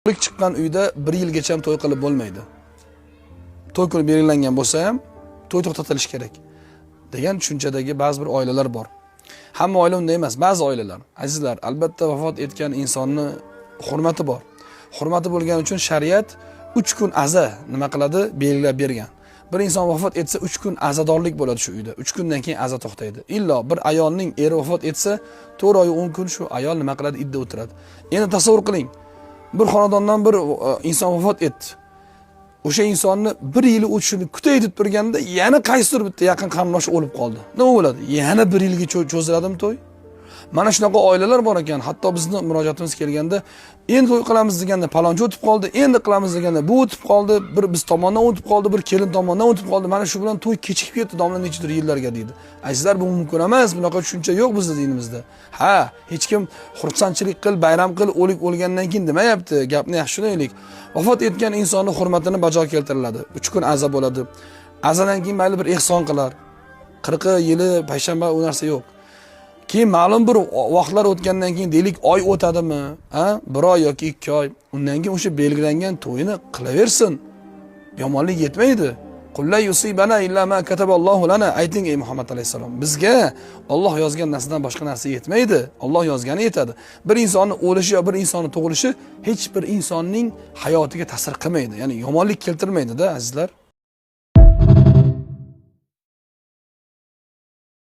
To'ylik chiqqan uyda 1 yilgacha ham to'y qilib bo'lmaydi. To'y kuni belgilangan bo'lsa ham to'y to'xtatilishi kerak degan tushunchadagi ba'zi bir oilalar bor. Hamma oila unday emas, ba'zi oilalar. Azizlar, albatta vafot etgan insonni hurmati bor. Hurmati bo'lgani uchun shariat 3 kun aza nima qiladi? Belgilab bergan. Bir inson vafot etsa 3 kun azadorlik bo'ladi shu uyda. 3 kundan keyin aza to'xtaydi. Illo bir ayolning eri vafot etsa 4 oy 10 kun shu ayol nima qiladi? Idda o'tiradi. Endi tasavvur qiling. Bir xonadondan bir inson vafot etdi. O'sha insonni 1 yil o'tishini kutay deb turganda yana qaysidir bitta yaqin qarindoshi o'lib qoldi. Nima bo'ladi? Yana 1 yilga cho'ziladimi to'y? Mana shunaqa oilalar bor ekan. Hatto bizning murojaatimiz kelganda, endi to'y qilamiz deganda palonchi o'tib qoldi, endi qilamiz deganda bu o'tib qoldi, bir biz tomondan o'tib qoldi, bir kelin tomondan o'tib qoldi. Mana shu bilan to'y kechikib ketdi domla nechidir yillarga deydi. Azizlar, bu mumkin emas. Bunaqa tushuncha yo'q bizning dinimizda. Ha, hech kim xursandchilik qil, bayram qil, o'lgandan keyin demayapti. Gapni yaxshi tushunaylik. Vafot etgan insonning hurmatini bajo keltiriladi. 3 kun aza bo'ladi. Azadan keyin mayli bir ehson qilar. 40 yili payshanba u narsa yo'q. Keyin ma'lum bir vaqtlar o'tgandan keyin deylik oy o'tadimi, ha? 1 oy yoki 2 oy. Undan keyin o'sha belgilangan to'yini qilaversin. Yomonlik yetmaydi. Qulla yusibana illa ma kataballohu lana. Ayting ey Muhammad alayhisalom. Bizga Alloh yozgan narsadan boshqa narsa yetmaydi. Alloh yozgani yetadi. Bir insonning o'lishi yo bir insonning tug'ilishi hech bir insonning hayotiga ta'sir qilmaydi. Ya'ni yomonlik keltirmaydi-da, azizlar.